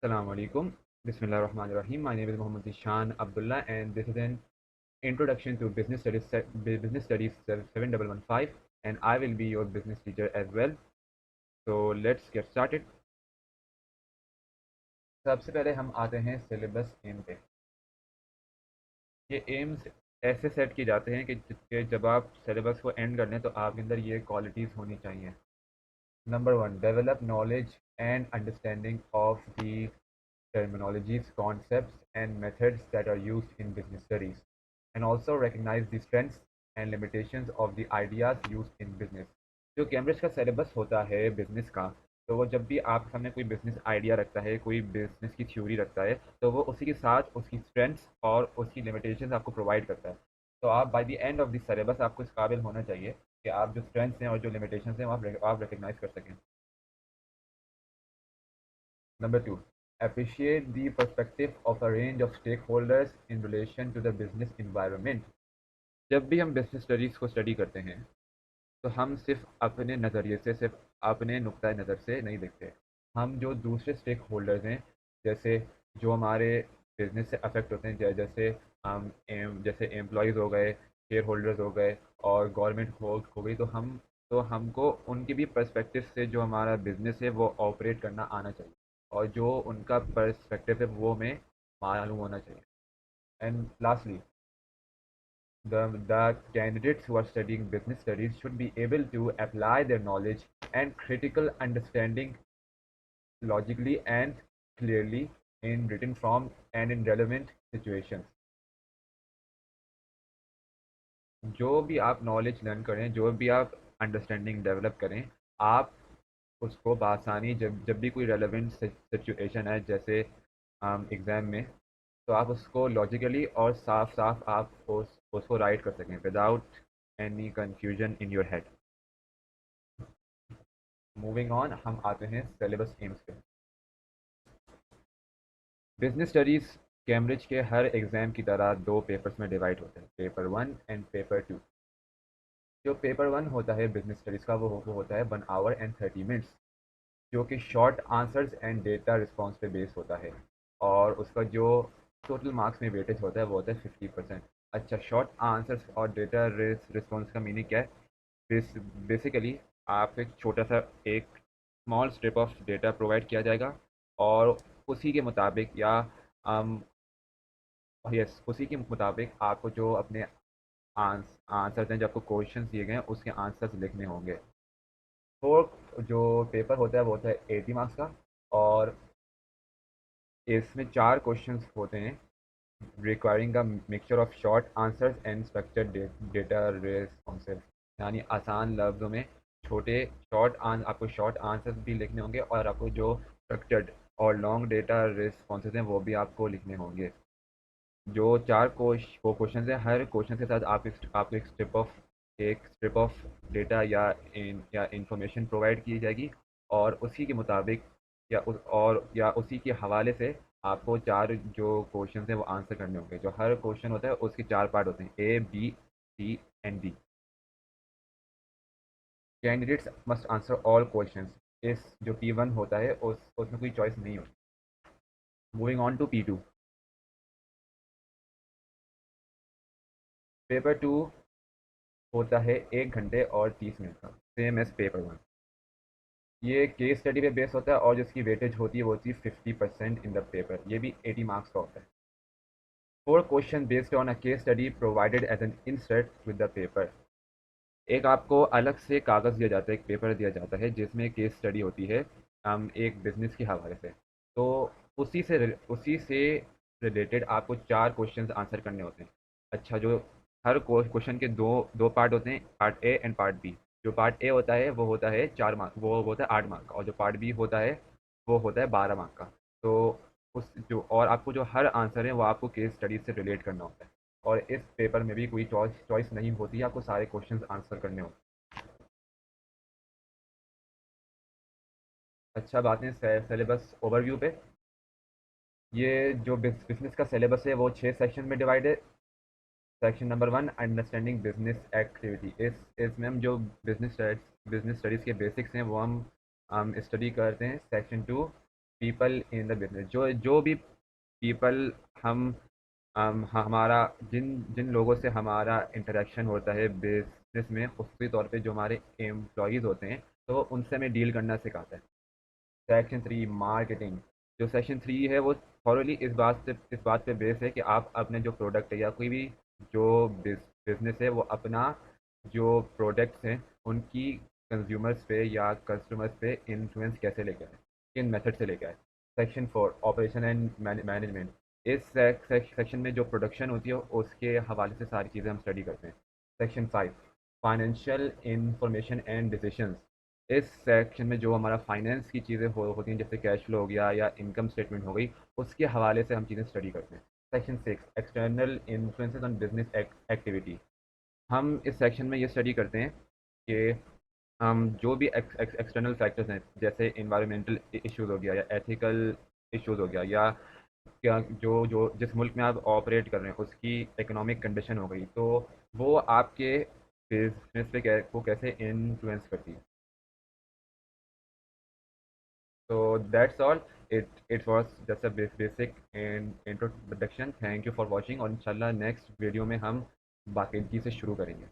Assalamu alaikum. Bismillahirrahmanirrahim. My name is Muhammad Ishan Abdullah, and this is an introduction to Business Studies 7115, and I will be your business teacher as well. So let's get started. सबसे पहले हम आते हैं syllabus M पे। ये AIIMS ऐसे set किए जाते हैं कि जब आप सिलेबस को एंड कर लें तो आपके अंदर ये क्वालिटीज़ होनी चाहिए। Number one, develop knowledge and understanding of the terminologies, concepts, and methods that are used in business studies, and also recognize the strengths and limitations of the ideas used in business. जो Cambridge का syllabus होता है business का, तो वो जब भी आपके सामने कोई बिजनेस आइडिया रखता है, कोई बिजनेस की थ्योरी रखता है, तो वो उसी के साथ उसकी स्ट्रेंथ्स और उसकी लिमिटेशंस आपको प्रोवाइड करता है। तो आप by the end of the syllabus आपको इस काबिल होना चाहिए कि आप जो स्ट्रेंथ्स हैं और जो लिमिटेशंस हैं वो आप रिकग्नाइज कर सकें। Number two, appreciate the perspective of a range of stakeholders in relation to the business environment. जब भी हम बिजनेस स्टडीज़ को स्टडी करते हैं तो हम सिर्फ अपने नज़रिए से, सिर्फ अपने नुक्ता नज़र से नहीं देखते। हम जो दूसरे स्टेक होल्डर्स हैं, जैसे जो हमारे बिजनेस से अफेक्ट होते हैं, जैसे हम जैसे एम्प्लॉयज़ हो गए, शेयर होल्डर्स हो गए और गवर्नमेंट हो गई, तो हमको उनके भी पर्सपेक्टिव से जो हमारा बिजनेस है वो ऑपरेट करना आना चाहिए, और जो उनका पर्सपेक्टिव है वो हमें मालूम होना चाहिए। And lastly, the candidates who are studying business studies should be able to apply their knowledge and critical understanding logically and clearly in written form and in relevant situations. जो भी आप नॉलेज लर्न करें, जो भी आप understanding develop करें, आप उसको बआसानी जब जब भी कोई रेलेवेंट सिचुएशन है, जैसे एग्ज़ाम में, तो आप उसको लॉजिकली और साफ साफ आप उसको राइट कर सकें without any confusion in your head. Moving on, हम आते हैं सिलेबस एम्स पे। बिजनेस स्टडीज़ कैम्ब्रिज के हर एग्ज़ाम की तरह दो पेपर्स में डिवाइड होते हैं, paper one and paper two. जो पेपर वन होता है बिजनेस स्टडीज़ का, वो होता है 1 hour and 30 minutes, जो कि short answers and data response पे बेस होता है, और उसका जो टोटल मार्क्स में वेटेज होता है वो होता है 50%। अच्छा, शॉर्ट आंसर्स और डेटा रिस्पॉन्स का मीनिंग क्या है? बेसिकली आप एक छोटा सा एक small strip of data provide किया जाएगा, और उसी के मुताबिक या यस उसी के मुताबिक आपको जो अपने आंसर्स हैं, जो आपको क्वेश्चन दिए गए हैं उसके आंसर्स लिखने होंगे। फोर्थ जो पेपर होता है वो होता है 80 मार्क्स का, और इसमें 4 क्वेश्चंस होते हैं requiring a mixture of short answers and structured data responses. यानी आसान लफ्ज़ों में छोटे आपको शॉर्ट आंसर्स भी लिखने होंगे, और आपको जो स्ट्रक्चर्ड और लॉन्ग डेटा रिस्पॉन्सेज हैं वो भी आपको लिखने होंगे। जो चार वो क्वेश्चन हैं, हर क्वेश्चन के साथ आपको एक स्ट्रिप ऑफ डेटा या इंफॉर्मेशन प्रोवाइड की जाएगी, और उसी के मुताबिक या उसी के हवाले से आपको चार जो क्वेश्चन हैं वो आंसर करने होंगे। जो हर क्वेश्चन होता है उसके 4 पार्ट होते हैं, A B C and D. Candidates must answer all questions. इस जो P1 होता है उसमें कोई चॉइस नहीं होती। Moving on to P2। Paper two होता है 1 घंटे और 30 मिनट का, सेम एज पेपर वन। ये केस स्टडी पे बेस होता है, और जिसकी वेटेज होती है वो होती है 50% इन द पेपर। ये भी 80 मार्क्स का होता है। 4 question based on a case study provided as an insert with the paper. एक आपको अलग से कागज़ दिया जाता है, एक पेपर दिया जाता है जिसमें केस स्टडी होती है एक बिज़नेस के हवाले से। तो उसी से रिलेटेड आपको 4 क्वेश्चंस आंसर करने होते हैं। अच्छा, जो हर क्वेश्चन के दो दो पार्ट होते हैं, part A and part B. जो पार्ट ए होता है वो होता है 4 मार्क, वो होता है 8 मार्क का, और जो पार्ट बी होता है वो होता है 12 मार्क का। तो आपको जो हर आंसर है वो आपको केस स्टडी से रिलेट करना होता है, और इस पेपर में भी कोई चॉइस नहीं होती है, आपको सारे क्वेश्चंस आंसर करने होते हैं। अच्छा, बात है सिलेबस ओवरव्यू पे। ये जो बिजनेस का सिलेबस है वो 6 सेक्शन में डिवाइड है। Section number one, understanding business activity. इसमें हम जो बिजनेस स्टडीज़ के बेसिक्स हैं वो हम स्टडी करते हैं। Section two, people in the business, जो जो भी पीपल हमारा जिन जिन लोगों से हमारा इंटरेक्शन होता है बिजनेस में, उसके तौर पे जो हमारे एम्प्लॉयज़ होते हैं, तो उनसे हमें डील करना सिखाता है। Section 3 marketing. जो सेक्शन 3 है वो थॉरली इस बात पे बेस है कि आप अपने जो प्रोडक्ट है या कोई भी जो बिजनेस है वो अपना जो प्रोडक्ट्स हैं उनकी कंज्यूमर्स पे या कस्टमर्स पे इन्फ्लुएंस कैसे लेके आए, किन मेथड से लेके आए। Section 4 operation and management. इस सेक्शन में जो प्रोडक्शन होती है उसके हवाले से सारी चीज़ें हम स्टडी करते हैं। Section 5 financial information and decisions. इस सेक्शन में जो हमारा फाइनेंस की चीज़ें होती हैं, जैसे कैश फ्लो हो गया या इनकम स्टेटमेंट हो गई, उसके हवाले से हम चीज़ें स्टडी करते हैं। Section 6 external influences on business activity. हम इस सेक्शन में ये स्टडी करते हैं कि हम जो भी एक्सटर्नल फैक्टर्स हैं, जैसे इन्वायरमेंटल इश्यूज हो गया या एथिकल इश्यूज हो गया, या क्या जो जो जिस मुल्क में आप ऑपरेट कर रहे हैं उसकी इकोनॉमिक कंडीशन हो गई, तो वो आपके बिजनेस पे को कैसे इन्फ्लुएंस करती है। So that's all. It was just a basic and introduction. Thank you for watching और इंशाल्लाह नेक्स्ट वीडियो में हम बाकी से शुरू करेंगे।